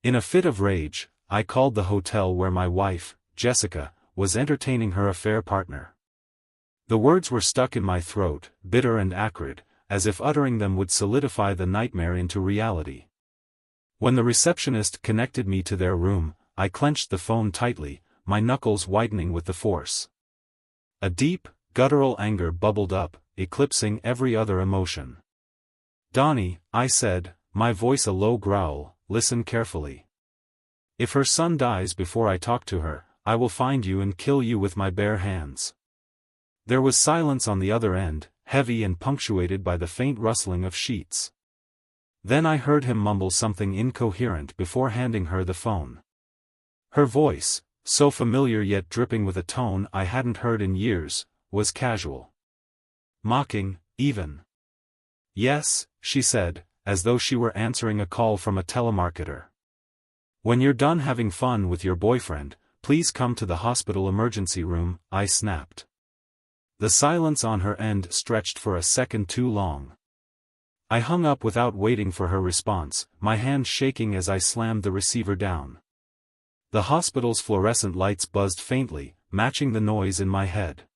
In a fit of rage, I called the hotel where my wife, Jessica, was entertaining her affair partner. The words were stuck in my throat, bitter and acrid, as if uttering them would solidify the nightmare into reality. When the receptionist connected me to their room, I clenched the phone tightly, my knuckles whitening with the force. A deep, guttural anger bubbled up, eclipsing every other emotion. "Donnie," I said, my voice a low growl, "listen carefully. If her son dies before I talk to her, I will find you and kill you with my bare hands." There was silence on the other end, heavy and punctuated by the faint rustling of sheets. Then I heard him mumble something incoherent before handing her the phone. Her voice, so familiar yet dripping with a tone I hadn't heard in years, was casual. Mocking, even. "Yes," she said, as though she were answering a call from a telemarketer. "When you're done having fun with your boyfriend, please come to the hospital emergency room," I snapped. The silence on her end stretched for a second too long. I hung up without waiting for her response, my hand shaking as I slammed the receiver down. The hospital's fluorescent lights buzzed faintly, matching the noise in my head.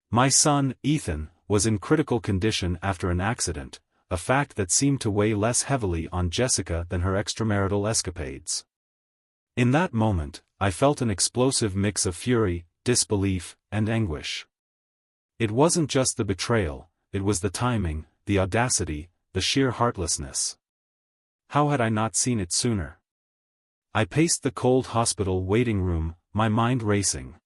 My son, Ethan, was in critical condition after an accident, a fact that seemed to weigh less heavily on Jessica than her extramarital escapades. In that moment, I felt an explosive mix of fury, disbelief, and anguish. It wasn't just the betrayal, it was the timing, the audacity, the sheer heartlessness. How had I not seen it sooner? I paced the cold hospital waiting room, my mind racing.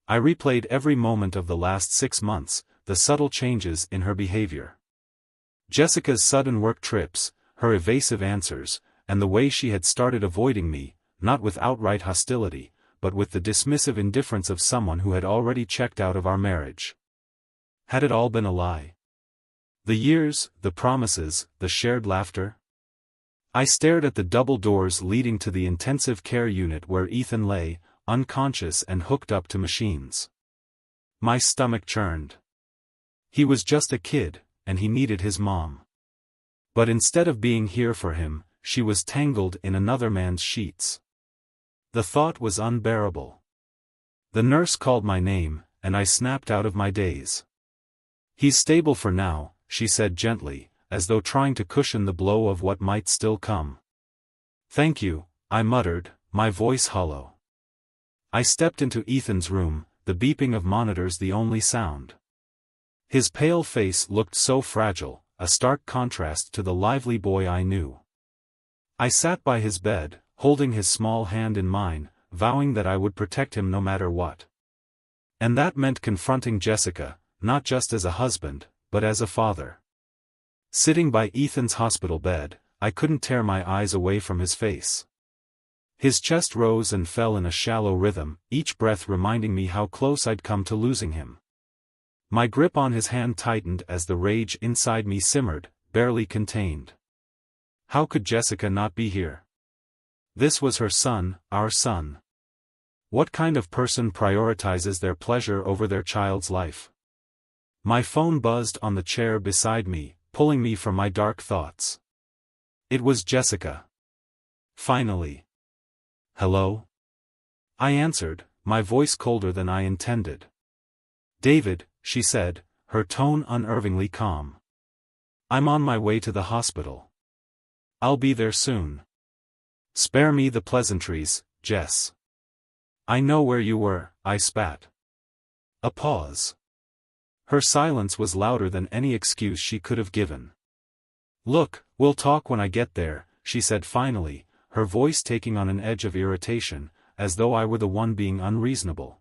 I replayed every moment of the last 6 months, the subtle changes in her behavior. Jessica's sudden work trips, her evasive answers, and the way she had started avoiding me, not with outright hostility, but with the dismissive indifference of someone who had already checked out of our marriage. Had it all been a lie? The years, the promises, the shared laughter? I stared at the double doors leading to the intensive care unit where Ethan lay, unconscious and hooked up to machines. My stomach churned. He was just a kid, and he needed his mom. But instead of being here for him, she was tangled in another man's sheets. The thought was unbearable. The nurse called my name, and I snapped out of my daze. "He's stable for now," she said gently, as though trying to cushion the blow of what might still come. "Thank you," I muttered, my voice hollow. I stepped into Ethan's room, the beeping of monitors the only sound. His pale face looked so fragile, a stark contrast to the lively boy I knew. I sat by his bed, holding his small hand in mine, vowing that I would protect him no matter what. And that meant confronting Jessica, not just as a husband, but as a father. Sitting by Ethan's hospital bed, I couldn't tear my eyes away from his face. His chest rose and fell in a shallow rhythm, each breath reminding me how close I'd come to losing him. My grip on his hand tightened as the rage inside me simmered, barely contained. How could Jessica not be here? This was her son, our son. What kind of person prioritizes their pleasure over their child's life? My phone buzzed on the chair beside me, pulling me from my dark thoughts. It was Jessica. Finally. "Hello?" I answered, my voice colder than I intended. "David," she said, her tone unnervingly calm. "I'm on my way to the hospital. I'll be there soon. Spare me the pleasantries, Jess." "I know where you were," I spat. A pause. Her silence was louder than any excuse she could have given. "Look, we'll talk when I get there," she said finally, her voice taking on an edge of irritation, as though I were the one being unreasonable.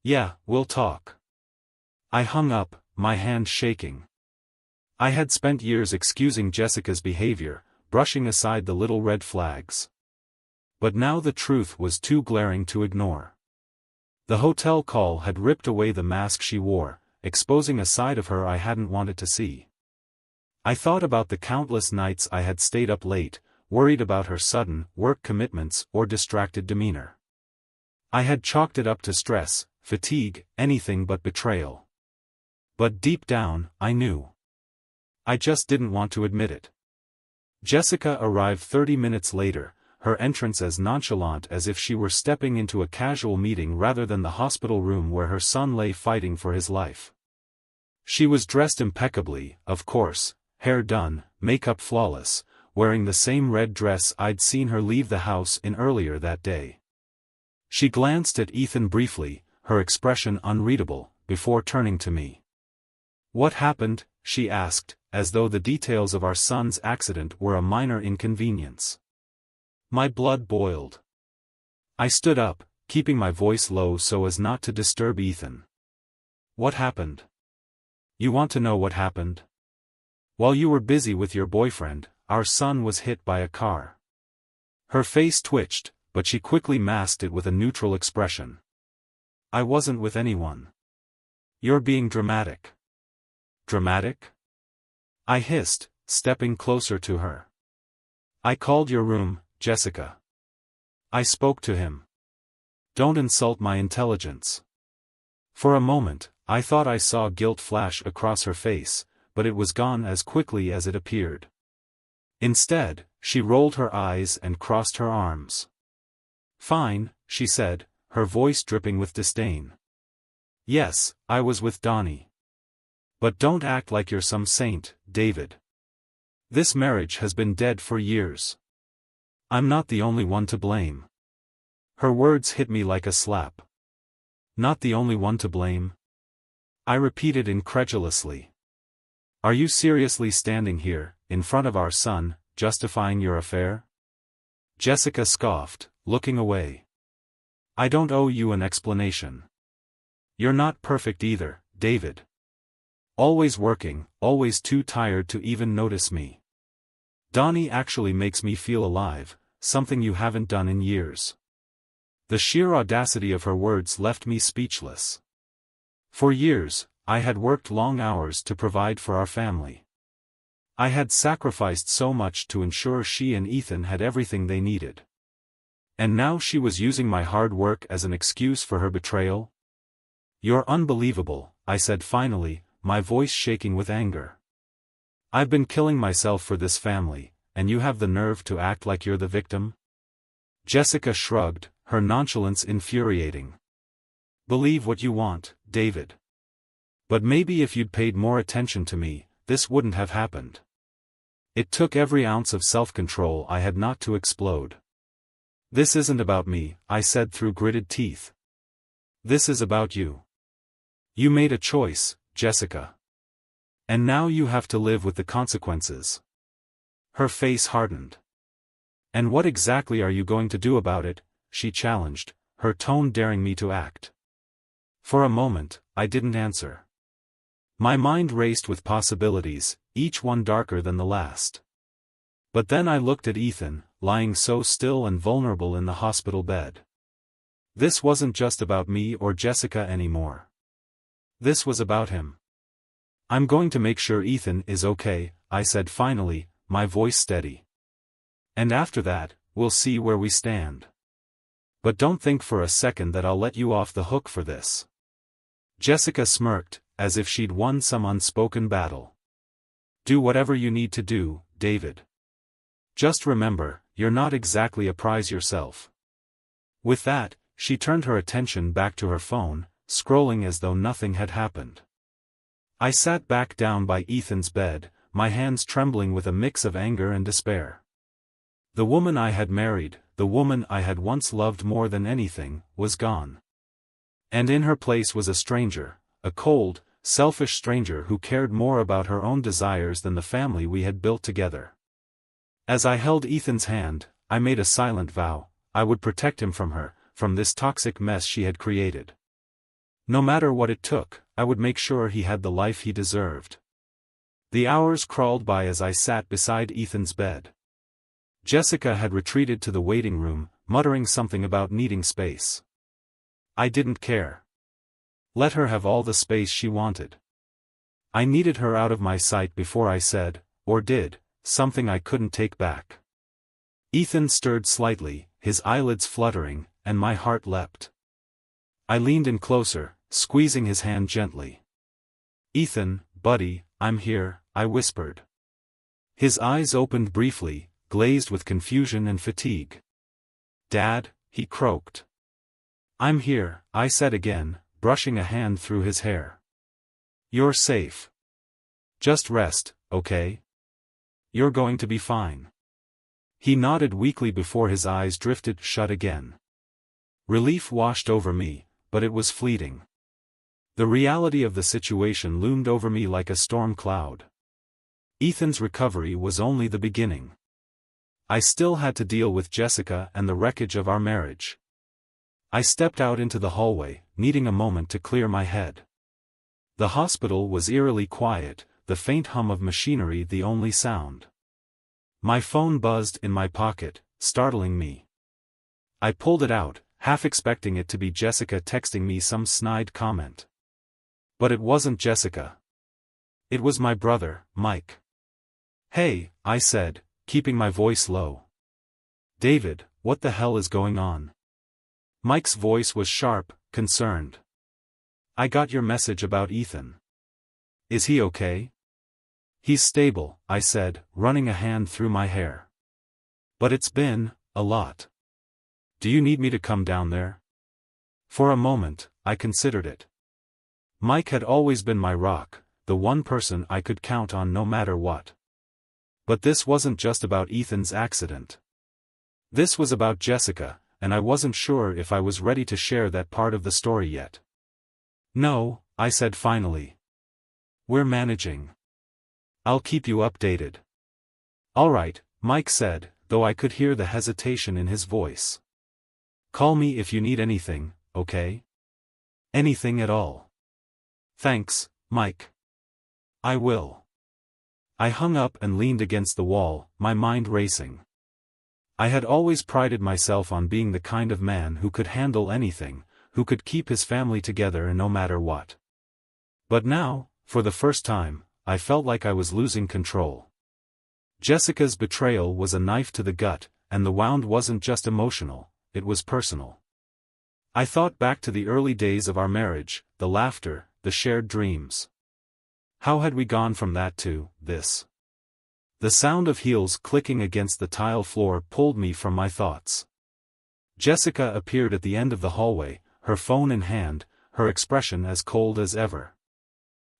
"Yeah, we'll talk." I hung up, my hand shaking. I had spent years excusing Jessica's behavior, brushing aside the little red flags. But now the truth was too glaring to ignore. The hotel call had ripped away the mask she wore, exposing a side of her I hadn't wanted to see. I thought about the countless nights I had stayed up late, worried about her sudden work commitments or distracted demeanor. I had chalked it up to stress, fatigue, anything but betrayal. But deep down, I knew. I just didn't want to admit it. Jessica arrived 30 minutes later, her entrance as nonchalant as if she were stepping into a casual meeting rather than the hospital room where her son lay fighting for his life. She was dressed impeccably, of course, hair done, makeup flawless, wearing the same red dress I'd seen her leave the house in earlier that day. She glanced at Ethan briefly, her expression unreadable, before turning to me. "What happened?" she asked, as though the details of our son's accident were a minor inconvenience. My blood boiled. I stood up, keeping my voice low so as not to disturb Ethan. "What happened? You want to know what happened? While you were busy with your boyfriend, our son was hit by a car." Her face twitched, but she quickly masked it with a neutral expression. "I wasn't with anyone." "You're being dramatic." "Dramatic?" I hissed, stepping closer to her. "I called your room, Jessica. I spoke to him. Don't insult my intelligence." For a moment, I thought I saw guilt flash across her face, but it was gone as quickly as it appeared. Instead, she rolled her eyes and crossed her arms. "Fine," she said, her voice dripping with disdain. "Yes, I was with Donnie. But don't act like you're some saint, David. This marriage has been dead for years. I'm not the only one to blame." Her words hit me like a slap. "Not the only one to blame?" I repeated incredulously. "Are you seriously standing here, in front of our son, justifying your affair?" Jessica scoffed, looking away. "I don't owe you an explanation. You're not perfect either, David. Always working, always too tired to even notice me. Donnie actually makes me feel alive, something you haven't done in years." The sheer audacity of her words left me speechless. For years, I had worked long hours to provide for our family. I had sacrificed so much to ensure she and Ethan had everything they needed. And now she was using my hard work as an excuse for her betrayal? "You're unbelievable," I said finally, my voice shaking with anger. "I've been killing myself for this family, and you have the nerve to act like you're the victim?" Jessica shrugged, her nonchalance infuriating. "Believe what you want, David. But maybe if you'd paid more attention to me, this wouldn't have happened." It took every ounce of self-control I had not to explode. "This isn't about me," I said through gritted teeth. "This is about you. You made a choice, Jessica. And now you have to live with the consequences." Her face hardened. "And what exactly are you going to do about it?" she challenged, her tone daring me to act. For a moment, I didn't answer. My mind raced with possibilities, each one darker than the last. But then I looked at Ethan, lying so still and vulnerable in the hospital bed. This wasn't just about me or Jessica anymore. This was about him. "I'm going to make sure Ethan is okay," I said finally, my voice steady. "And after that, we'll see where we stand. But don't think for a second that I'll let you off the hook for this." Jessica smirked, as if she'd won some unspoken battle. "Do whatever you need to do, David. Just remember, you're not exactly a prize yourself." With that, she turned her attention back to her phone, scrolling as though nothing had happened. I sat back down by Ethan's bed, my hands trembling with a mix of anger and despair. The woman I had married, the woman I had once loved more than anything, was gone. And in her place was a stranger, a cold, selfish stranger who cared more about her own desires than the family we had built together. As I held Ethan's hand, I made a silent vow: I would protect him from her, from this toxic mess she had created. No matter what it took, I would make sure he had the life he deserved. The hours crawled by as I sat beside Ethan's bed. Jessica had retreated to the waiting room, muttering something about needing space. I didn't care. Let her have all the space she wanted. I needed her out of my sight before I said, or did, something I couldn't take back. Ethan stirred slightly, his eyelids fluttering, and my heart leapt. I leaned in closer, squeezing his hand gently. "Ethan, buddy, I'm here," I whispered. His eyes opened briefly, glazed with confusion and fatigue. Dad, he croaked. I'm here, I said again, brushing a hand through his hair. You're safe. Just rest, okay? You're going to be fine. He nodded weakly before his eyes drifted shut again. Relief washed over me, but it was fleeting. The reality of the situation loomed over me like a storm cloud. Ethan's recovery was only the beginning. I still had to deal with Jessica and the wreckage of our marriage. I stepped out into the hallway, needing a moment to clear my head. The hospital was eerily quiet, the faint hum of machinery the only sound. My phone buzzed in my pocket, startling me. I pulled it out, half expecting it to be Jessica texting me some snide comment. But it wasn't Jessica. It was my brother, Mike. Hey, I said, keeping my voice low. David, what the hell is going on? Mike's voice was sharp, concerned. I got your message about Ethan. Is he okay? He's stable, I said, running a hand through my hair. But it's been a lot. Do you need me to come down there? For a moment, I considered it. Mike had always been my rock, the one person I could count on no matter what. But this wasn't just about Ethan's accident. This was about Jessica, and I wasn't sure if I was ready to share that part of the story yet. No, I said finally. We're managing. I'll keep you updated. All right, Mike said, though I could hear the hesitation in his voice. Call me if you need anything, okay? Anything at all. Thanks, Mike. I will. I hung up and leaned against the wall, my mind racing. I had always prided myself on being the kind of man who could handle anything, who could keep his family together no matter what. But now, for the first time, I felt like I was losing control. Jessica's betrayal was a knife to the gut, and the wound wasn't just emotional, it was personal. I thought back to the early days of our marriage, the laughter, the shared dreams. How had we gone from that to this? The sound of heels clicking against the tile floor pulled me from my thoughts. Jessica appeared at the end of the hallway, her phone in hand, her expression as cold as ever.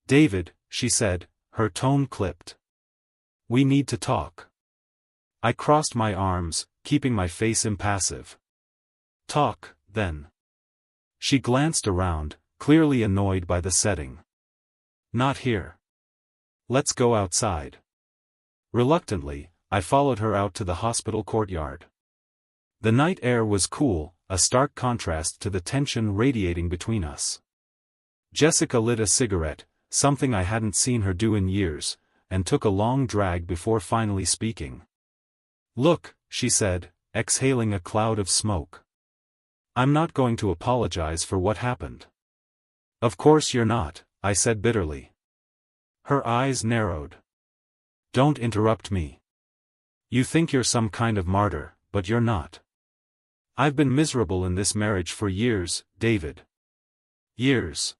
David, she said, her tone clipped. We need to talk. I crossed my arms, keeping my face impassive. Talk, then. She glanced around, clearly annoyed by the setting. Not here. Let's go outside. Reluctantly, I followed her out to the hospital courtyard. The night air was cool, a stark contrast to the tension radiating between us. Jessica lit a cigarette, something I hadn't seen her do in years, and took a long drag before finally speaking. Look, she said, exhaling a cloud of smoke. I'm not going to apologize for what happened. Of course you're not, I said bitterly. Her eyes narrowed. Don't interrupt me. You think you're some kind of martyr, but you're not. I've been miserable in this marriage for years, David. Years.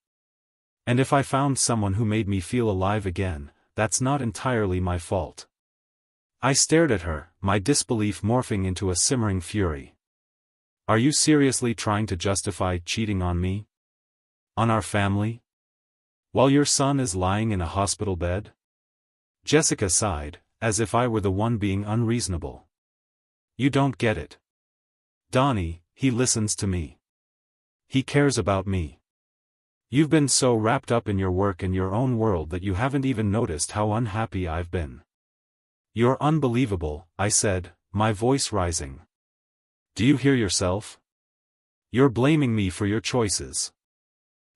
And if I found someone who made me feel alive again, that's not entirely my fault. I stared at her, my disbelief morphing into a simmering fury. Are you seriously trying to justify cheating on me? On our family? While your son is lying in a hospital bed? Jessica sighed, as if I were the one being unreasonable. You don't get it. Donnie, he listens to me. He cares about me. You've been so wrapped up in your work and your own world that you haven't even noticed how unhappy I've been. You're unbelievable, I said, my voice rising. Do you hear yourself? You're blaming me for your choices.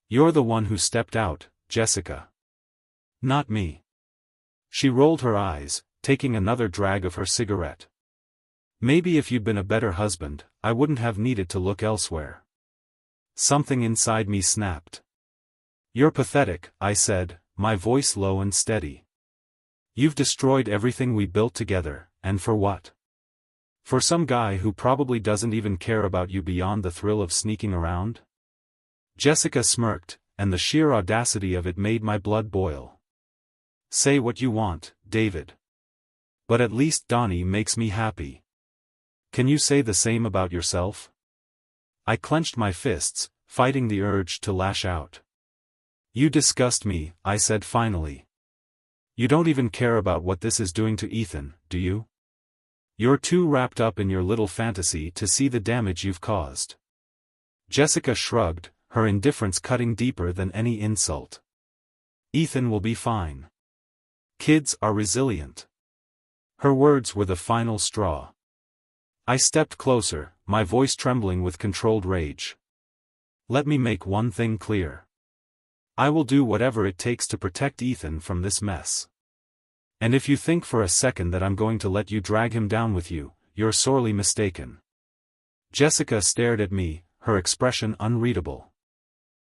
You're the one who stepped out, Jessica. Not me. She rolled her eyes, taking another drag of her cigarette. Maybe if you'd been a better husband, I wouldn't have needed to look elsewhere. Something inside me snapped. You're pathetic, I said, my voice low and steady. You've destroyed everything we built together, and for what? For some guy who probably doesn't even care about you beyond the thrill of sneaking around? Jessica smirked, and the sheer audacity of it made my blood boil. Say what you want, David. But at least Donnie makes me happy. Can you say the same about yourself? I clenched my fists, fighting the urge to lash out. You disgust me, I said finally. You don't even care about what this is doing to Ethan, do you? You're too wrapped up in your little fantasy to see the damage you've caused. Jessica shrugged, her indifference cutting deeper than any insult. Ethan will be fine. Kids are resilient. Her words were the final straw. I stepped closer, my voice trembling with controlled rage. Let me make one thing clear. I will do whatever it takes to protect Ethan from this mess. And if you think for a second that I'm going to let you drag him down with you, you're sorely mistaken. Jessica stared at me, her expression unreadable.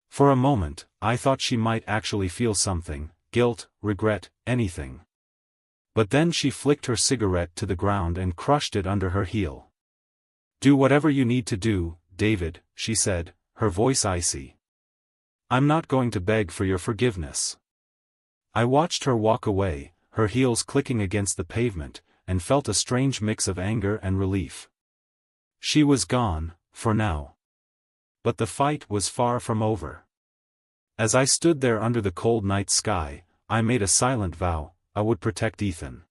For a moment, I thought she might actually feel something, guilt, regret, anything. But then she flicked her cigarette to the ground and crushed it under her heel. Do whatever you need to do, David, she said, her voice icy. I'm not going to beg for your forgiveness. I watched her walk away, her heels clicking against the pavement, and felt a strange mix of anger and relief. She was gone, for now. But the fight was far from over. As I stood there under the cold night sky, I made a silent vow, I would protect Ethan.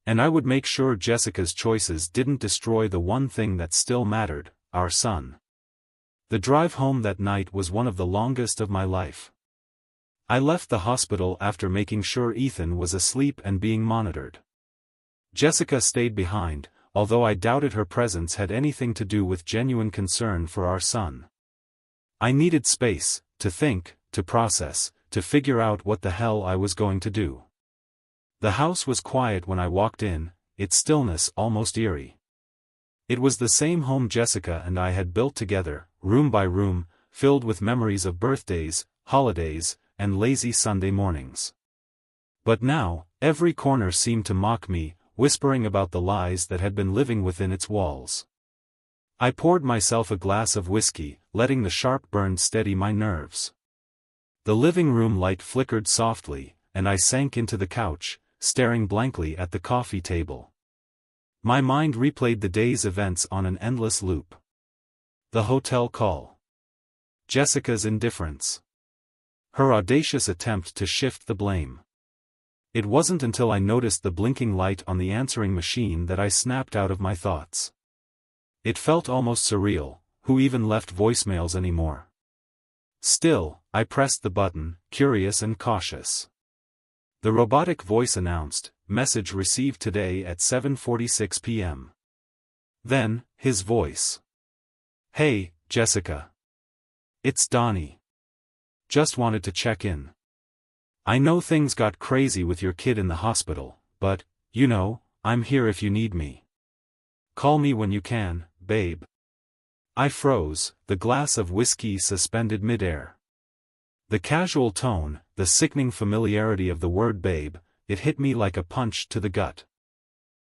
And I would make sure Jessica's choices didn't destroy the one thing that still mattered, our son. The drive home that night was one of the longest of my life. I left the hospital after making sure Ethan was asleep and being monitored. Jessica stayed behind, although I doubted her presence had anything to do with genuine concern for our son. I needed space, to think, to process, to figure out what the hell I was going to do. The house was quiet when I walked in, its stillness almost eerie. It was the same home Jessica and I had built together, room by room, filled with memories of birthdays, holidays, and lazy Sunday mornings. But now, every corner seemed to mock me, whispering about the lies that had been living within its walls. I poured myself a glass of whiskey, letting the sharp burn steady my nerves. The living room light flickered softly, and I sank into the couch, staring blankly at the coffee table. My mind replayed the day's events on an endless loop. The hotel call. Jessica's indifference. Her audacious attempt to shift the blame. It wasn't until I noticed the blinking light on the answering machine that I snapped out of my thoughts. It felt almost surreal, who even left voicemails anymore? Still, I pressed the button, curious and cautious. The robotic voice announced, "Message received today at 7:46 p.m. Then, his voice. "Hey, Jessica. It's Donnie. Just wanted to check in. I know things got crazy with your kid in the hospital, but, you know, I'm here if you need me. Call me when you can, babe." I froze, the glass of whiskey suspended midair. The casual tone, the sickening familiarity of the word babe, it hit me like a punch to the gut.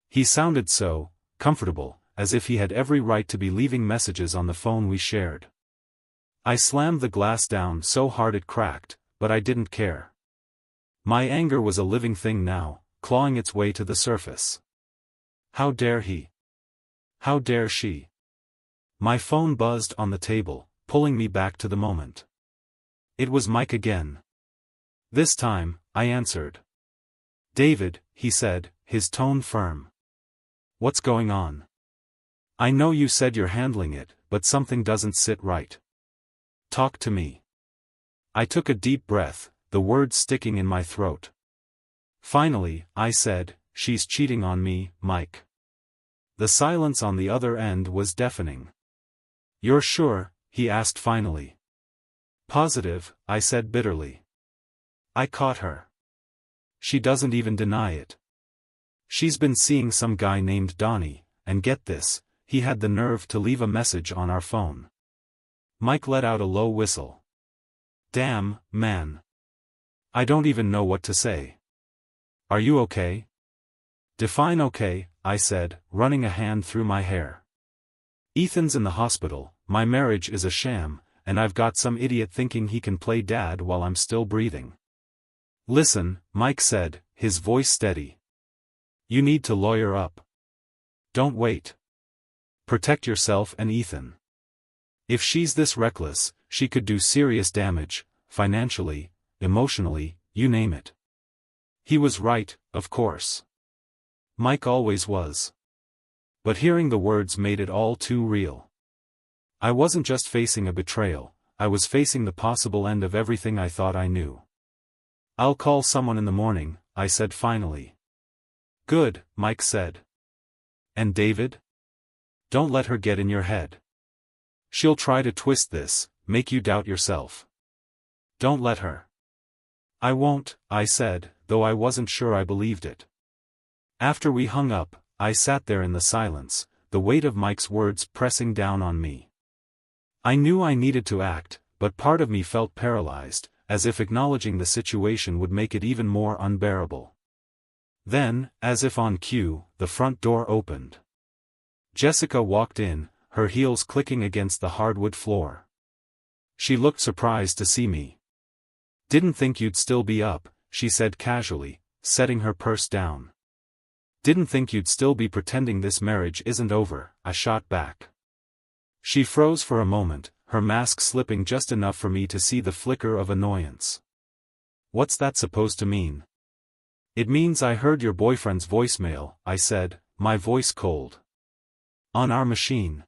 He sounded so comfortable, as if he had every right to be leaving messages on the phone we shared. I slammed the glass down so hard it cracked, but I didn't care. My anger was a living thing now, clawing its way to the surface. How dare he? How dare she? My phone buzzed on the table, pulling me back to the moment. It was Mike again. This time, I answered. "David," he said, his tone firm. "What's going on? I know you said you're handling it, but something doesn't sit right. Talk to me." I took a deep breath, the words sticking in my throat. Finally, I said, "She's cheating on me, Mike." The silence on the other end was deafening. "You're sure?" he asked finally. "Positive," I said bitterly. "I caught her. She doesn't even deny it. She's been seeing some guy named Donnie, and get this, he had the nerve to leave a message on our phone." Mike let out a low whistle. "Damn, man. I don't even know what to say. Are you okay?" "Define okay," I said, running a hand through my hair. "Ethan's in the hospital, my marriage is a sham, and I've got some idiot thinking he can play dad while I'm still breathing." "Listen," Mike said, his voice steady. "You need to lawyer up. Don't wait. Protect yourself and Ethan. If she's this reckless, she could do serious damage, financially, emotionally, you name it. He was right, of course. Mike always was. But hearing the words made it all too real. I wasn't just facing a betrayal, I was facing the possible end of everything I thought I knew. I'll call someone in the morning, I said finally. Good, Mike said. And David? Don't let her get in your head. She'll try to twist this, make you doubt yourself. Don't let her. I won't, I said, though I wasn't sure I believed it. After we hung up, I sat there in the silence, the weight of Mike's words pressing down on me. I knew I needed to act, but part of me felt paralyzed, as if acknowledging the situation would make it even more unbearable. Then, as if on cue, the front door opened. Jessica walked in, her heels clicking against the hardwood floor. She looked surprised to see me. Didn't think you'd still be up, she said casually, setting her purse down. Didn't think you'd still be pretending this marriage isn't over, I shot back. She froze for a moment, her mask slipping just enough for me to see the flicker of annoyance. What's that supposed to mean? It means I heard your boyfriend's voicemail, I said, my voice cold. On our machine.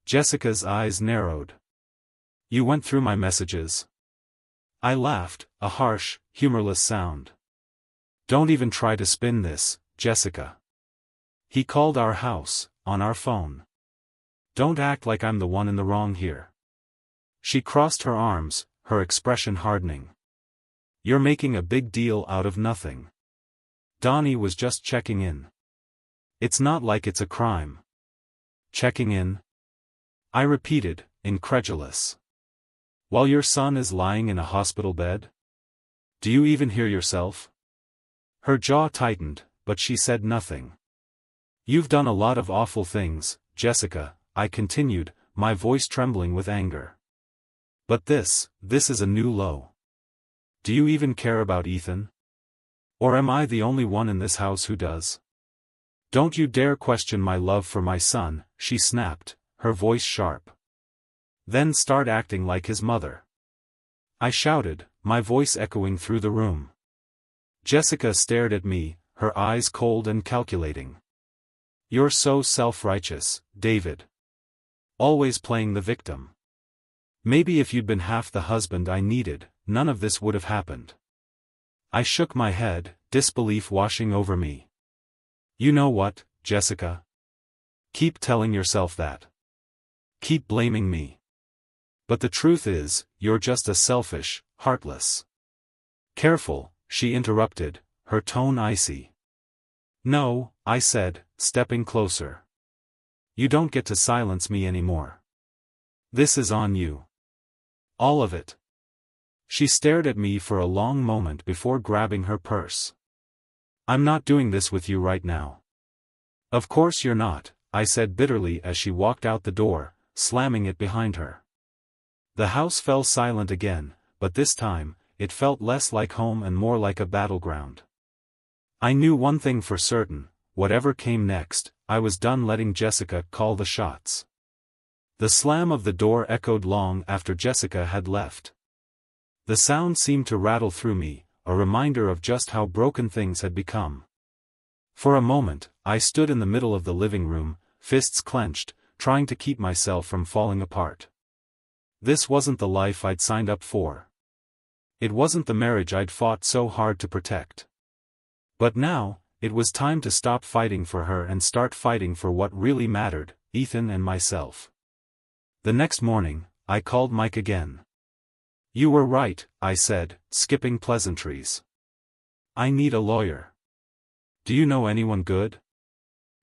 Jessica's eyes narrowed. You went through my messages? I laughed, a harsh, humorless sound. Don't even try to spin this, Jessica. He called our house, on our phone. Don't act like I'm the one in the wrong here. She crossed her arms, her expression hardening. You're making a big deal out of nothing. Donnie was just checking in. It's not like it's a crime. Checking in? I repeated, incredulous. While your son is lying in a hospital bed? Do you even hear yourself? Her jaw tightened, but she said nothing. You've done a lot of awful things, Jessica, I continued, my voice trembling with anger. But this is a new low. Do you even care about Ethan? Or am I the only one in this house who does? Don't you dare question my love for my son, she snapped, her voice sharp. Then start acting like his mother. I shouted, my voice echoing through the room. Jessica stared at me, her eyes cold and calculating. You're so self-righteous, David. Always playing the victim. Maybe if you'd been half the husband I needed, none of this would have happened. I shook my head, disbelief washing over me. You know what, Jessica? Keep telling yourself that. Keep blaming me. But the truth is, you're just a selfish, heartless. Careful, she interrupted, her tone icy. No, I said, stepping closer. You don't get to silence me anymore. This is on you. All of it. She stared at me for a long moment before grabbing her purse. I'm not doing this with you right now. Of course you're not, I said bitterly as she walked out the door, slamming it behind her. The house fell silent again, but this time, it felt less like home and more like a battleground. I knew one thing for certain, whatever came next, I was done letting Jessica call the shots. The slam of the door echoed long after Jessica had left. The sound seemed to rattle through me, a reminder of just how broken things had become. For a moment, I stood in the middle of the living room, fists clenched, trying to keep myself from falling apart. This wasn't the life I'd signed up for. It wasn't the marriage I'd fought so hard to protect. But now, it was time to stop fighting for her and start fighting for what really mattered, Ethan and myself. The next morning, I called Mike again. You were right, I said, skipping pleasantries. I need a lawyer. Do you know anyone good?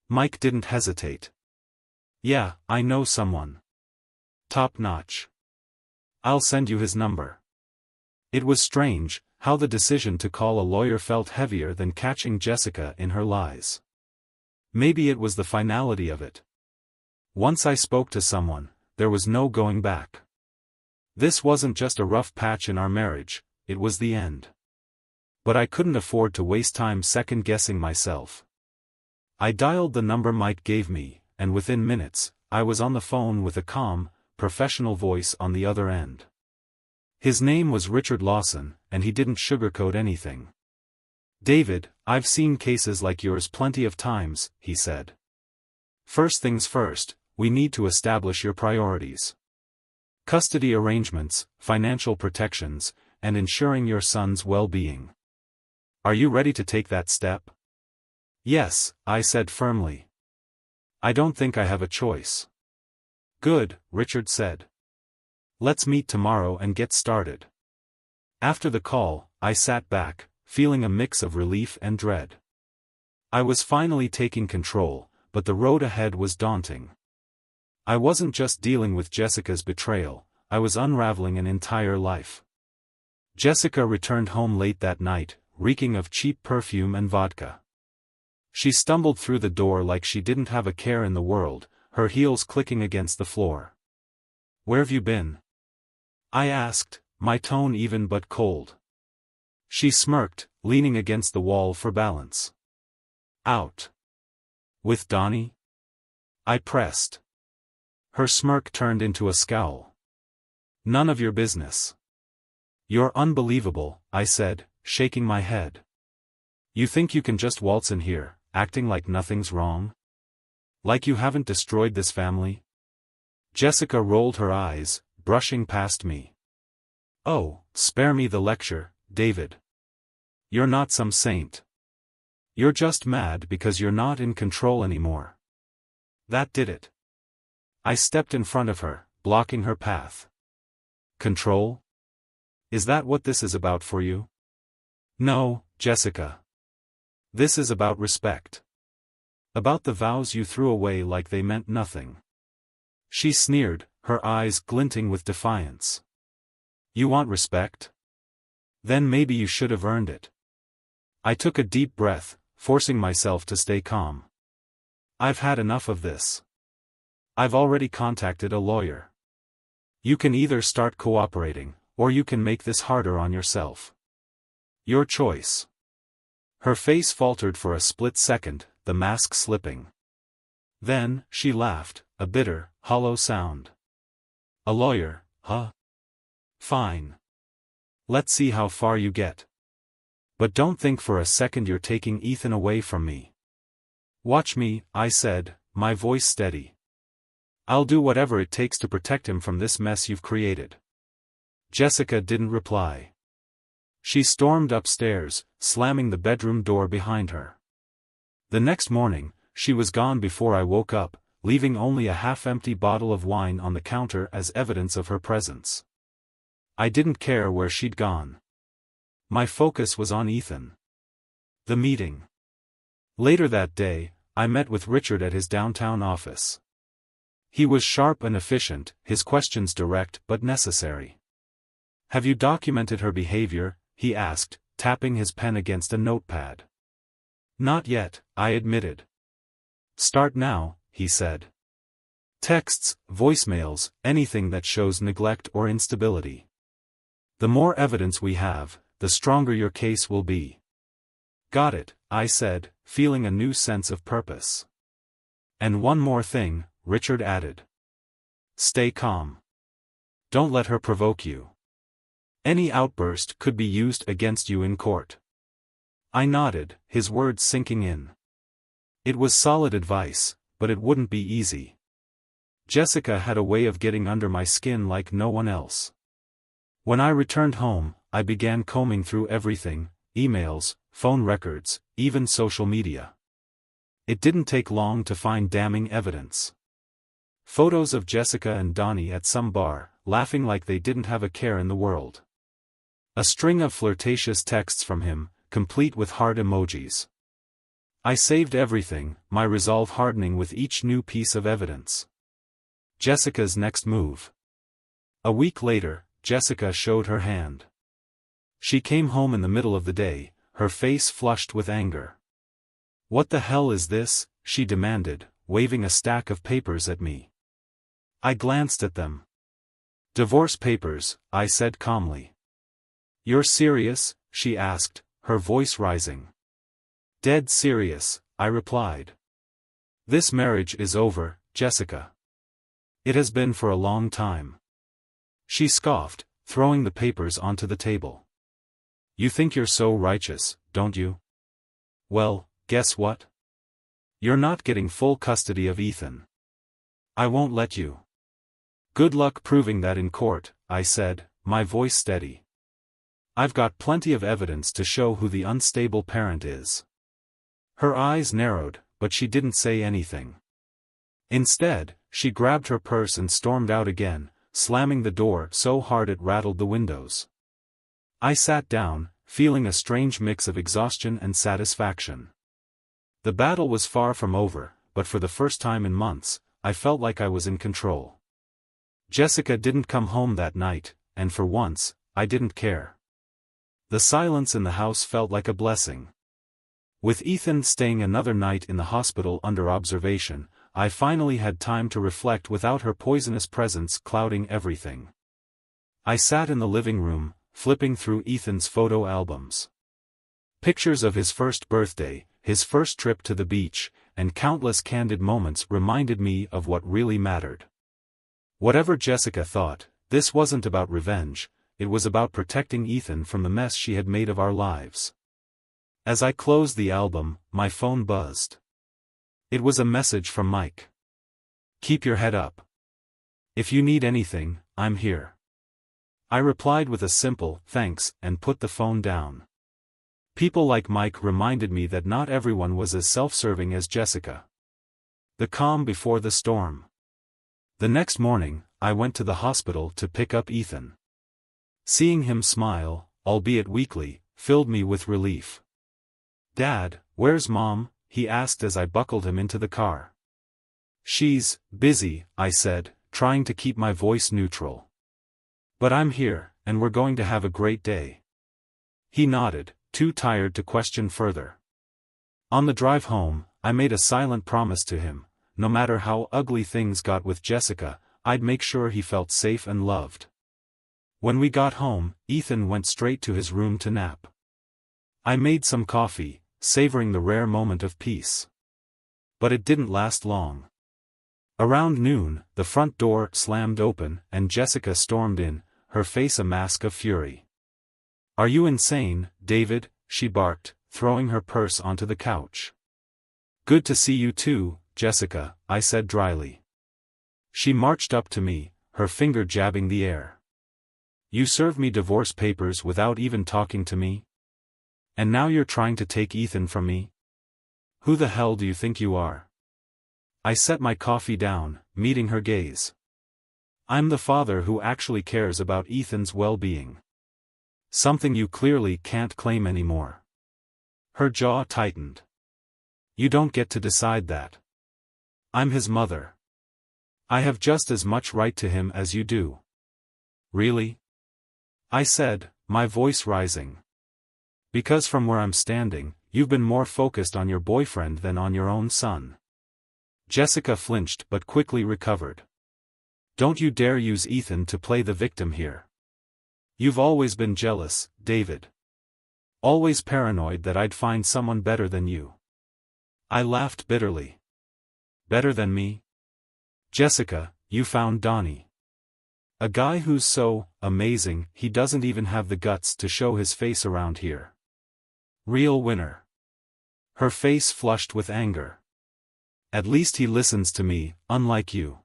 Mike didn't hesitate. Yeah, I know someone. Top notch. I'll send you his number. It was strange, how the decision to call a lawyer felt heavier than catching Jessica in her lies. Maybe it was the finality of it. Once I spoke to someone, there was no going back. This wasn't just a rough patch in our marriage, it was the end. But I couldn't afford to waste time second-guessing myself. I dialed the number Mike gave me, and within minutes, I was on the phone with a calm, professional voice on the other end. His name was Richard Lawson, and he didn't sugarcoat anything. "David, I've seen cases like yours plenty of times," he said. "First things first, we need to establish your priorities. Custody arrangements, financial protections, and ensuring your son's well-being. Are you ready to take that step?" "Yes," I said firmly. "I don't think I have a choice." "Good," Richard said. "Let's meet tomorrow and get started." After the call, I sat back, feeling a mix of relief and dread. I was finally taking control, but the road ahead was daunting. I wasn't just dealing with Jessica's betrayal, I was unraveling an entire life. Jessica returned home late that night, reeking of cheap perfume and vodka. She stumbled through the door like she didn't have a care in the world, her heels clicking against the floor. "Where've you been?" I asked, my tone even but cold. She smirked, leaning against the wall for balance. "Out." "With Donnie?" I pressed. Her smirk turned into a scowl. "None of your business." "You're unbelievable," I said, shaking my head. "You think you can just waltz in here, acting like nothing's wrong? Like you haven't destroyed this family?" Jessica rolled her eyes, brushing past me. "Oh, spare me the lecture, David. You're not some saint. You're just mad because you're not in control anymore." That did it. I stepped in front of her, blocking her path. "Control? Is that what this is about for you?" "No, Jessica. This is about respect. About the vows you threw away like they meant nothing." She sneered, her eyes glinting with defiance. "You want respect? Then maybe you should have earned it." I took a deep breath, forcing myself to stay calm. "I've had enough of this. I've already contacted a lawyer. You can either start cooperating, or you can make this harder on yourself. Your choice." Her face faltered for a split second, the mask slipping. Then, she laughed, a bitter, hollow sound. "A lawyer, huh? Fine. Let's see how far you get. But don't think for a second you're taking Ethan away from me." "Watch me," I said, my voice steady. "I'll do whatever it takes to protect him from this mess you've created." Jessica didn't reply. She stormed upstairs, slamming the bedroom door behind her. The next morning, she was gone before I woke up, leaving only a half-empty bottle of wine on the counter as evidence of her presence. I didn't care where she'd gone. My focus was on Ethan. The meeting. Later that day, I met with Richard at his downtown office. He was sharp and efficient, his questions direct but necessary. "Have you documented her behavior?" he asked, tapping his pen against a notepad. "Not yet," I admitted. "Start now," he said. "Texts, voicemails, anything that shows neglect or instability. The more evidence we have, the stronger your case will be." "Got it," I said, feeling a new sense of purpose. "And one more thing," Richard added. "Stay calm. Don't let her provoke you. Any outburst could be used against you in court." I nodded, his words sinking in. It was solid advice, but it wouldn't be easy. Jessica had a way of getting under my skin like no one else. When I returned home, I began combing through everything: emails, phone records, even social media. It didn't take long to find damning evidence. Photos of Jessica and Donnie at some bar, laughing like they didn't have a care in the world. A string of flirtatious texts from him, complete with heart emojis. I saved everything, my resolve hardening with each new piece of evidence. Jessica's next move. A week later, Jessica showed her hand. She came home in the middle of the day, her face flushed with anger. "What the hell is this?" she demanded, waving a stack of papers at me. I glanced at them. "Divorce papers," I said calmly. "You're serious?" she asked, her voice rising. "Dead serious," I replied. This marriage is over, Jessica. It has been for a long time. She scoffed, throwing the papers onto the table. You think you're so righteous, don't you? Well, guess what? You're not getting full custody of Ethan. I won't let you. Good luck proving that in court, I said, my voice steady. I've got plenty of evidence to show who the unstable parent is. Her eyes narrowed, but she didn't say anything. Instead, she grabbed her purse and stormed out again, slamming the door so hard it rattled the windows. I sat down, feeling a strange mix of exhaustion and satisfaction. The battle was far from over, but for the first time in months, I felt like I was in control. Jessica didn't come home that night, and for once, I didn't care. The silence in the house felt like a blessing. With Ethan staying another night in the hospital under observation, I finally had time to reflect without her poisonous presence clouding everything. I sat in the living room, flipping through Ethan's photo albums. Pictures of his first birthday, his first trip to the beach, and countless candid moments reminded me of what really mattered. Whatever Jessica thought, this wasn't about revenge, it was about protecting Ethan from the mess she had made of our lives. As I closed the album, my phone buzzed. It was a message from Mike. Keep your head up. If you need anything, I'm here. I replied with a simple, thanks, and put the phone down. People like Mike reminded me that not everyone was as self-serving as Jessica. The calm before the storm. The next morning, I went to the hospital to pick up Ethan. Seeing him smile, albeit weakly, filled me with relief. Dad, where's Mom? He asked as I buckled him into the car. She's busy, I said, trying to keep my voice neutral. But I'm here, and we're going to have a great day. He nodded, too tired to question further. On the drive home, I made a silent promise to him, no matter how ugly things got with Jessica, I'd make sure he felt safe and loved. When we got home, Ethan went straight to his room to nap. I made some coffee, savoring the rare moment of peace. But it didn't last long. Around noon, the front door slammed open, and Jessica stormed in, her face a mask of fury. Are you insane, David? She barked, throwing her purse onto the couch. Good to see you too, Jessica, I said dryly. She marched up to me, her finger jabbing the air. You served me divorce papers without even talking to me? And now you're trying to take Ethan from me? Who the hell do you think you are? I set my coffee down, meeting her gaze. I'm the father who actually cares about Ethan's well-being. Something you clearly can't claim anymore. Her jaw tightened. You don't get to decide that. I'm his mother. I have just as much right to him as you do. Really? I said, my voice rising. Because from where I'm standing, you've been more focused on your boyfriend than on your own son. Jessica flinched but quickly recovered. Don't you dare use Ethan to play the victim here. You've always been jealous, David. Always paranoid that I'd find someone better than you. I laughed bitterly. Better than me? Jessica, you found Donnie. A guy who's so amazing, he doesn't even have the guts to show his face around here. Real winner. Her face flushed with anger. At least he listens to me, unlike you.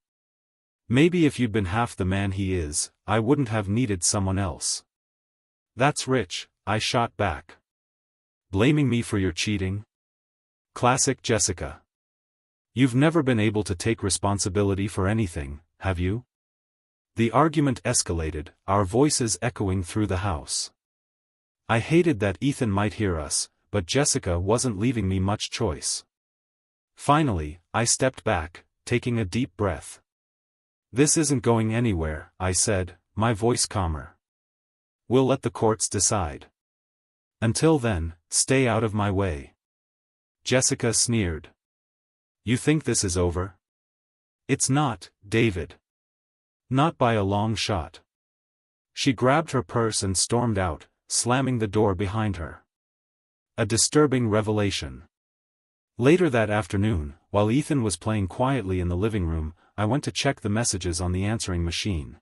Maybe if you'd been half the man he is, I wouldn't have needed someone else. That's rich, I shot back. Blaming me for your cheating? Classic Jessica. You've never been able to take responsibility for anything, have you? The argument escalated, our voices echoing through the house. I hated that Ethan might hear us, but Jessica wasn't leaving me much choice. Finally, I stepped back, taking a deep breath. This isn't going anywhere, I said, my voice calmer. We'll let the courts decide. Until then, stay out of my way. Jessica sneered. You think this is over? It's not, David. Not by a long shot. She grabbed her purse and stormed out, slamming the door behind her. A disturbing revelation. Later that afternoon, while Ethan was playing quietly in the living room, I went to check the messages on the answering machine.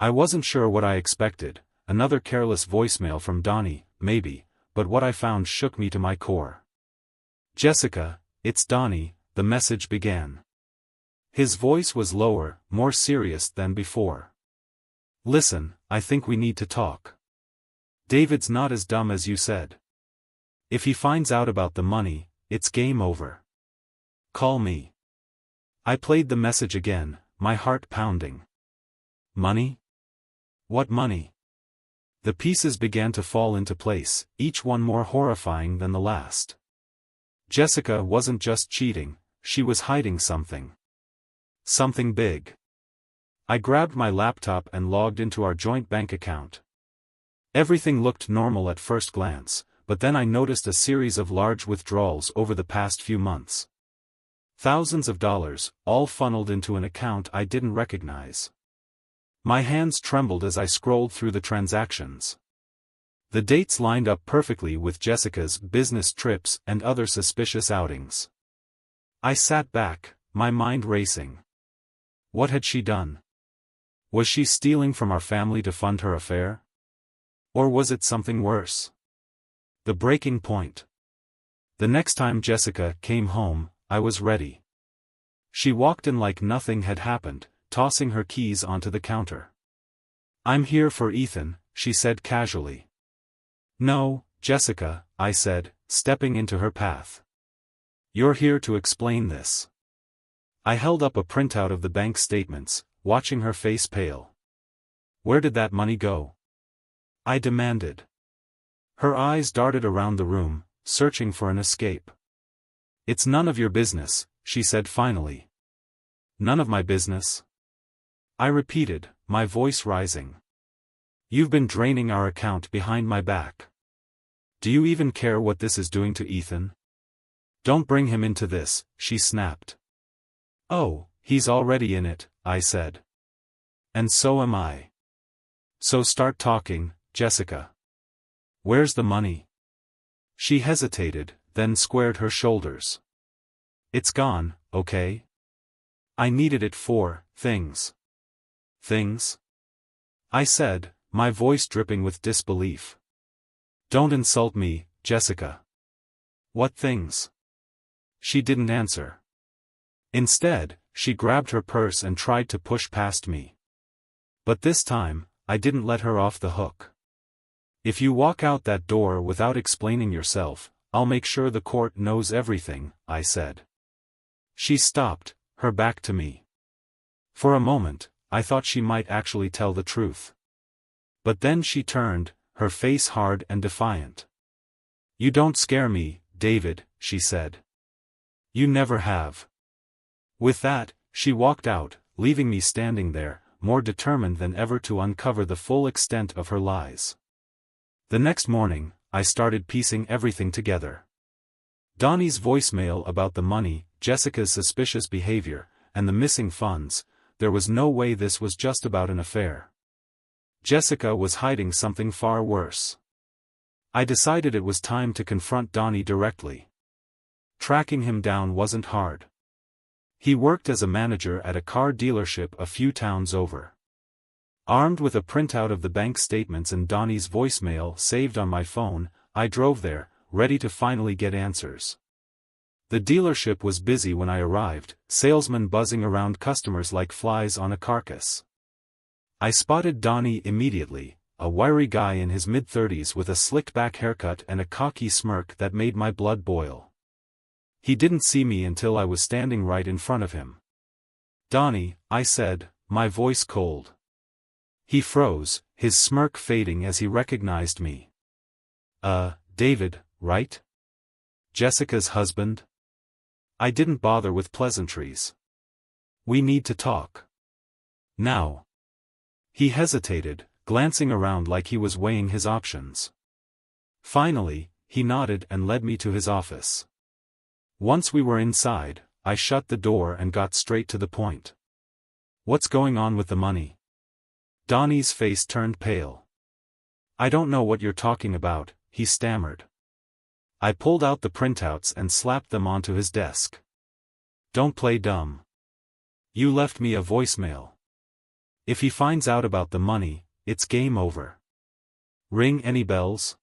I wasn't sure what I expected, another careless voicemail from Donnie, maybe, but what I found shook me to my core. "Jessica, it's Donnie," the message began. His voice was lower, more serious than before. "Listen, I think we need to talk. David's not as dumb as you said. If he finds out about the money, it's game over. Call me." I played the message again, my heart pounding. Money? What money? The pieces began to fall into place, each one more horrifying than the last. Jessica wasn't just cheating, she was hiding something. Something big. I grabbed my laptop and logged into our joint bank account. Everything looked normal at first glance, but then I noticed a series of large withdrawals over the past few months. Thousands of dollars, all funneled into an account I didn't recognize. My hands trembled as I scrolled through the transactions. The dates lined up perfectly with Jessica's business trips and other suspicious outings. I sat back, my mind racing. What had she done? Was she stealing from our family to fund her affair? Or was it something worse? The breaking point. The next time Jessica came home, I was ready. She walked in like nothing had happened, tossing her keys onto the counter. "I'm here for Ethan," she said casually. "No, Jessica," I said, stepping into her path. "You're here to explain this." I held up a printout of the bank statements, watching her face pale. "Where did that money go?" I demanded. Her eyes darted around the room, searching for an escape. "It's none of your business," she said finally. "None of my business?" I repeated, my voice rising. "You've been draining our account behind my back. Do you even care what this is doing to Ethan?" "Don't bring him into this," she snapped. "Oh, he's already in it," I said. "And so am I. So start talking, Jessica. Where's the money?" She hesitated, then squared her shoulders. "It's gone, okay? I needed it for things." "Things?" I said, my voice dripping with disbelief. "Don't insult me, Jessica. What things?" She didn't answer. Instead, she grabbed her purse and tried to push past me. But this time, I didn't let her off the hook. "If you walk out that door without explaining yourself, I'll make sure the court knows everything," I said. She stopped, her back to me. For a moment, I thought she might actually tell the truth. But then she turned, her face hard and defiant. "You don't scare me, David," she said. "You never have." With that, she walked out, leaving me standing there, more determined than ever to uncover the full extent of her lies. The next morning, I started piecing everything together. Donnie's voicemail about the money, Jessica's suspicious behavior, and the missing funds. There was no way this was just about an affair. Jessica was hiding something far worse. I decided it was time to confront Donnie directly. Tracking him down wasn't hard. He worked as a manager at a car dealership a few towns over. Armed with a printout of the bank statements and Donnie's voicemail saved on my phone, I drove there, ready to finally get answers. The dealership was busy when I arrived, salesmen buzzing around customers like flies on a carcass. I spotted Donnie immediately, a wiry guy in his mid-30s with a slicked-back haircut and a cocky smirk that made my blood boil. He didn't see me until I was standing right in front of him. "Donnie," I said, my voice cold. He froze, his smirk fading as he recognized me. David, right? Jessica's husband?" I didn't bother with pleasantries. "We need to talk. Now." He hesitated, glancing around like he was weighing his options. Finally, he nodded and led me to his office. Once we were inside, I shut the door and got straight to the point. "What's going on with the money?" Donnie's face turned pale. "I don't know what you're talking about," he stammered. I pulled out the printouts and slapped them onto his desk. Don't play dumb. You left me a voicemail. If he finds out about the money, it's game over. Ring any bells?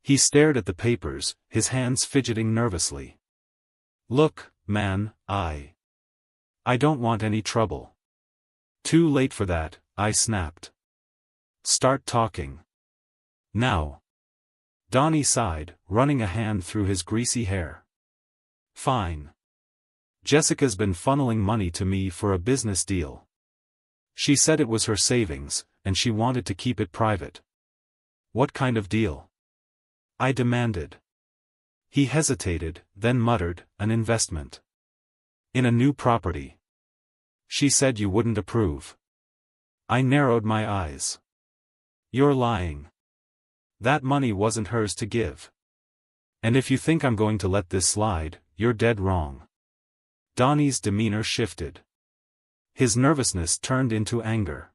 He stared at the papers, his hands fidgeting nervously. Look, man, I don't want any trouble. Too late for that, I snapped. Start talking. Now. Donnie sighed, running a hand through his greasy hair. Fine. Jessica's been funneling money to me for a business deal. She said it was her savings, and she wanted to keep it private. What kind of deal? I demanded. He hesitated, then muttered, an investment. In a new property. She said you wouldn't approve. I narrowed my eyes. You're lying. That money wasn't hers to give. And if you think I'm going to let this slide, you're dead wrong. Donnie's demeanor shifted. His nervousness turned into anger.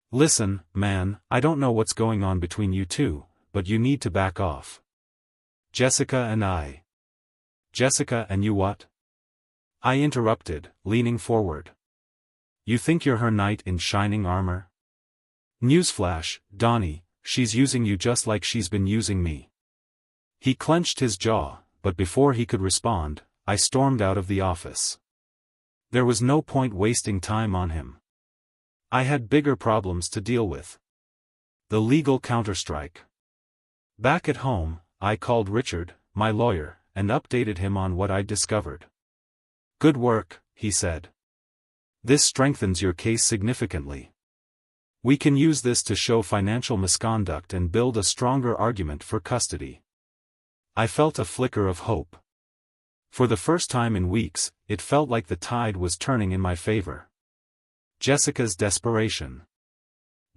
Listen, man, I don't know what's going on between you two, but you need to back off. Jessica and I. Jessica and you what? I interrupted, leaning forward. You think you're her knight in shining armor? Newsflash, Donnie, she's using you just like she's been using me. He clenched his jaw, but before he could respond, I stormed out of the office. There was no point wasting time on him. I had bigger problems to deal with. The legal counterstrike. Back at home, I called Richard, my lawyer, and updated him on what I'd discovered. Good work, he said. This strengthens your case significantly. We can use this to show financial misconduct and build a stronger argument for custody. I felt a flicker of hope. For the first time in weeks, it felt like the tide was turning in my favor. Jessica's desperation.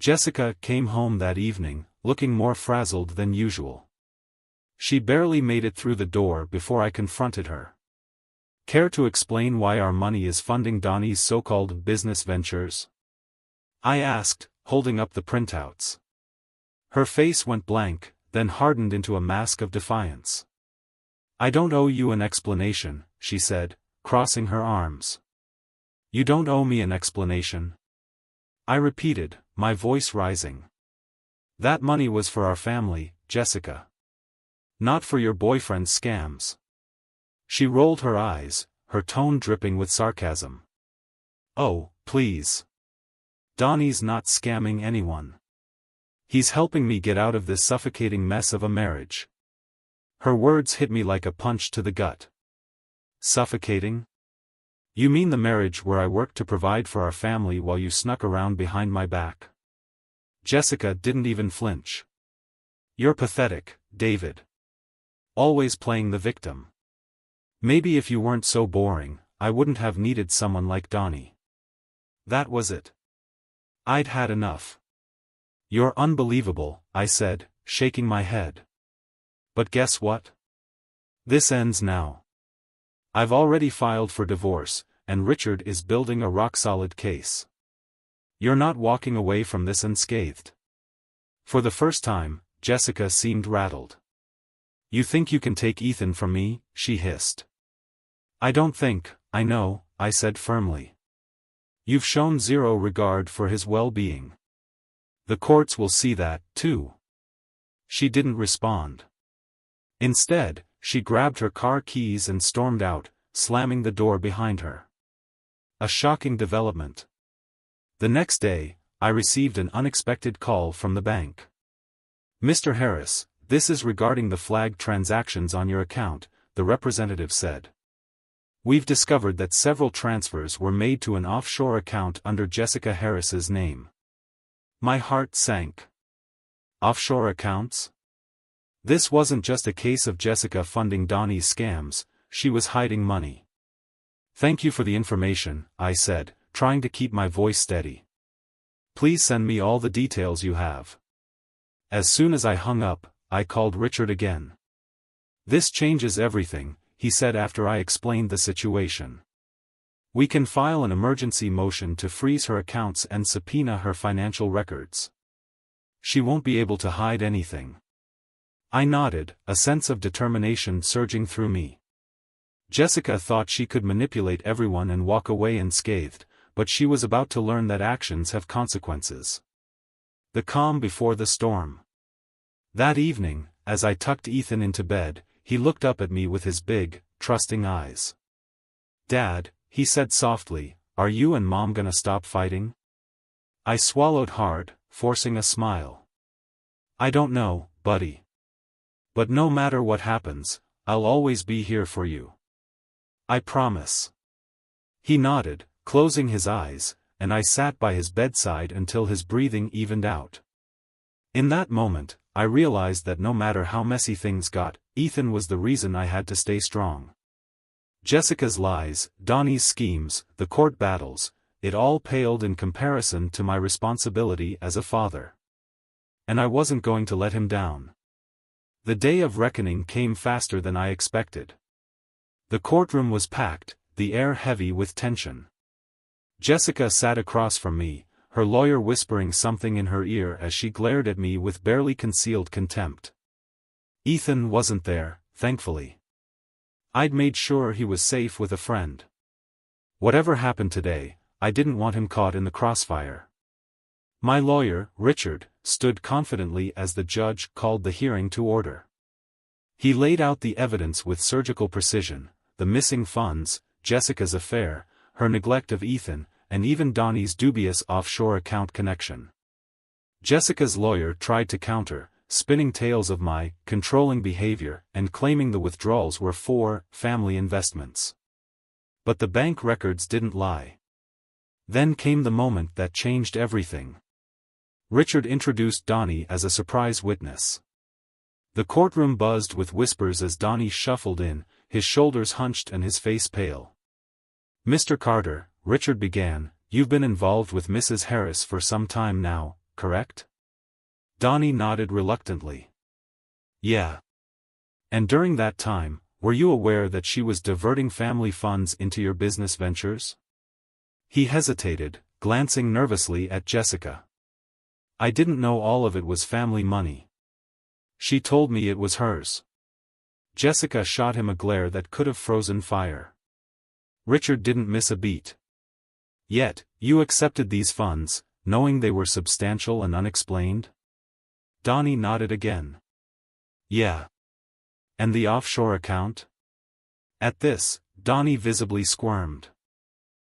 Jessica came home that evening, looking more frazzled than usual. She barely made it through the door before I confronted her. Care to explain why our money is funding Donnie's so-called business ventures? I asked, holding up the printouts. Her face went blank, then hardened into a mask of defiance. I don't owe you an explanation, she said, crossing her arms. You don't owe me an explanation. I repeated, my voice rising. That money was for our family, Jessica. Not for your boyfriend's scams. She rolled her eyes, her tone dripping with sarcasm. Oh, please. Donnie's not scamming anyone. He's helping me get out of this suffocating mess of a marriage. Her words hit me like a punch to the gut. Suffocating? You mean the marriage where I worked to provide for our family while you snuck around behind my back? Jessica didn't even flinch. You're pathetic, David. Always playing the victim. Maybe if you weren't so boring, I wouldn't have needed someone like Donnie. That was it. I'd had enough. You're unbelievable, I said, shaking my head. But guess what? This ends now. I've already filed for divorce, and Richard is building a rock-solid case. You're not walking away from this unscathed. For the first time, Jessica seemed rattled. You think you can take Ethan from me? She hissed. I don't think, I know, I said firmly. You've shown zero regard for his well-being. The courts will see that, too. She didn't respond. Instead, she grabbed her car keys and stormed out, slamming the door behind her. A shocking development. The next day, I received an unexpected call from the bank. Mr. Harris, this is regarding the flagged transactions on your account, the representative said. We've discovered that several transfers were made to an offshore account under Jessica Harris's name. My heart sank. Offshore accounts? This wasn't just a case of Jessica funding Donnie's scams, she was hiding money. Thank you for the information, I said, trying to keep my voice steady. Please send me all the details you have. As soon as I hung up, I called Richard again. This changes everything, he said after I explained the situation. We can file an emergency motion to freeze her accounts and subpoena her financial records. She won't be able to hide anything. I nodded, a sense of determination surging through me. Jessica thought she could manipulate everyone and walk away unscathed, but she was about to learn that actions have consequences. The calm before the storm. That evening, as I tucked Ethan into bed, he looked up at me with his big, trusting eyes. "Dad," he said softly, "are you and Mom gonna stop fighting?" I swallowed hard, forcing a smile. "I don't know, buddy. But no matter what happens, I'll always be here for you. I promise." He nodded, closing his eyes, and I sat by his bedside until his breathing evened out. In that moment, I realized that no matter how messy things got, Ethan was the reason I had to stay strong. Jessica's lies, Donnie's schemes, the court battles, it all paled in comparison to my responsibility as a father. And I wasn't going to let him down. The day of reckoning came faster than I expected. The courtroom was packed, the air heavy with tension. Jessica sat across from me, her lawyer whispering something in her ear as she glared at me with barely concealed contempt. Ethan wasn't there, thankfully. I'd made sure he was safe with a friend. Whatever happened today, I didn't want him caught in the crossfire. My lawyer, Richard, stood confidently as the judge called the hearing to order. He laid out the evidence with surgical precision: the missing funds, Jessica's affair, her neglect of Ethan, and even Donnie's dubious offshore account connection. Jessica's lawyer tried to counter, spinning tales of my controlling behavior and claiming the withdrawals were for family investments. But the bank records didn't lie. Then came the moment that changed everything. Richard introduced Donnie as a surprise witness. The courtroom buzzed with whispers as Donnie shuffled in, his shoulders hunched and his face pale. "Mr. Carter," Richard began, "you've been involved with Mrs. Harris for some time now, correct?" Donnie nodded reluctantly. "Yeah. And during that time, were you aware that she was diverting family funds into your business ventures?" He hesitated, glancing nervously at Jessica. "I didn't know all of it was family money. She told me it was hers." Jessica shot him a glare that could have frozen fire. Richard didn't miss a beat. "Yet, you accepted these funds, knowing they were substantial and unexplained?" Donnie nodded again. "Yeah. And the offshore account?" At this, Donnie visibly squirmed.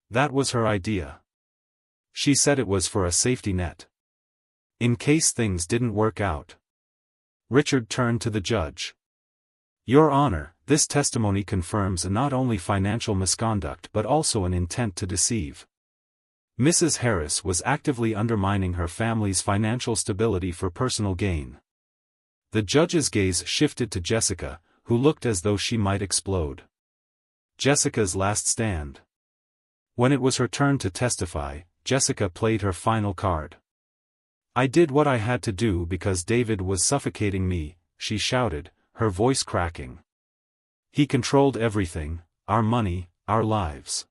"That was her idea. She said it was for a safety net. In case things didn't work out." Richard turned to the judge. "Your Honor, this testimony confirms not only financial misconduct but also an intent to deceive. Mrs. Harris was actively undermining her family's financial stability for personal gain." The judge's gaze shifted to Jessica, who looked as though she might explode. Jessica's last stand. When it was her turn to testify, Jessica played her final card. "I did what I had to do because David was suffocating me," she shouted, her voice cracking. "He controlled everything, our money, our lives.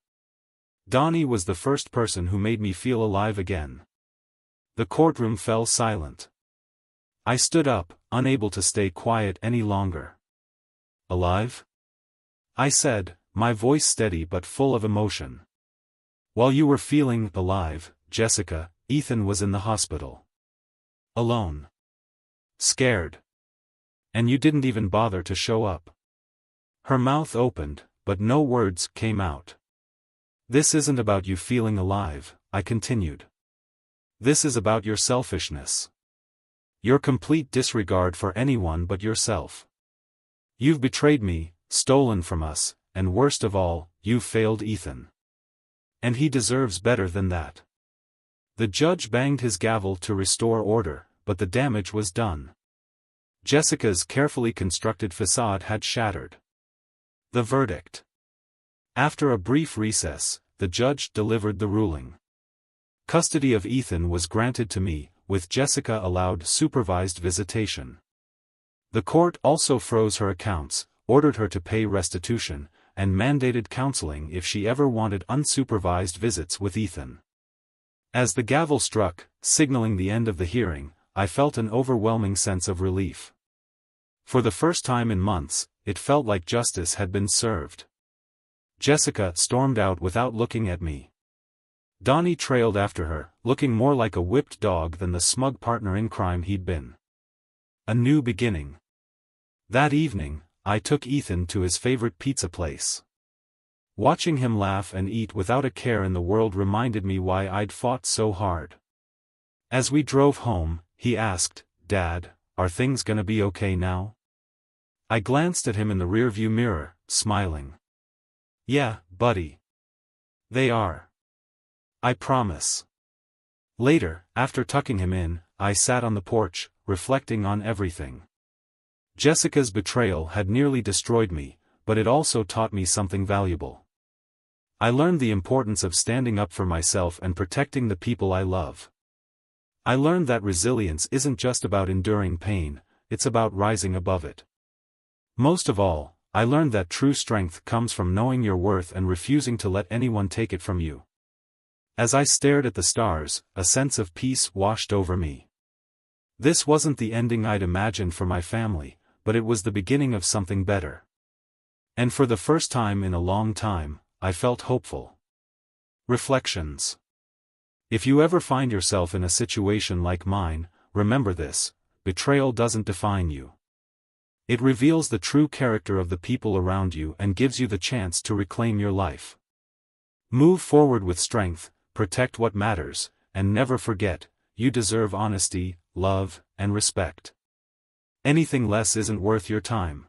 Donnie was the first person who made me feel alive again." The courtroom fell silent. I stood up, unable to stay quiet any longer. "Alive?" I said, my voice steady but full of emotion. "While you were feeling alive, Jessica, Ethan was in the hospital. Alone. Scared. And you didn't even bother to show up." Her mouth opened, but no words came out. "This isn't about you feeling alive," I continued. "This is about your selfishness. Your complete disregard for anyone but yourself. You've betrayed me, stolen from us, and worst of all, you've failed Ethan. And he deserves better than that." The judge banged his gavel to restore order, but the damage was done. Jessica's carefully constructed facade had shattered. The verdict. After a brief recess, the judge delivered the ruling. Custody of Ethan was granted to me, with Jessica allowed supervised visitation. The court also froze her accounts, ordered her to pay restitution, and mandated counseling if she ever wanted unsupervised visits with Ethan. As the gavel struck, signaling the end of the hearing, I felt an overwhelming sense of relief. For the first time in months, it felt like justice had been served. Jessica stormed out without looking at me. Donnie trailed after her, looking more like a whipped dog than the smug partner in crime he'd been. A new beginning. That evening, I took Ethan to his favorite pizza place. Watching him laugh and eat without a care in the world reminded me why I'd fought so hard. As we drove home, he asked, "Dad, are things gonna be okay now?" I glanced at him in the rearview mirror, smiling. "Yeah, buddy. They are. I promise." Later, after tucking him in, I sat on the porch, reflecting on everything. Jessica's betrayal had nearly destroyed me, but it also taught me something valuable. I learned the importance of standing up for myself and protecting the people I love. I learned that resilience isn't just about enduring pain, it's about rising above it. Most of all, I learned that true strength comes from knowing your worth and refusing to let anyone take it from you. As I stared at the stars, a sense of peace washed over me. This wasn't the ending I'd imagined for my family, but it was the beginning of something better. And for the first time in a long time, I felt hopeful. Reflections. If you ever find yourself in a situation like mine, remember this: betrayal doesn't define you. It reveals the true character of the people around you and gives you the chance to reclaim your life. Move forward with strength, protect what matters, and never forget, you deserve honesty, love, and respect. Anything less isn't worth your time.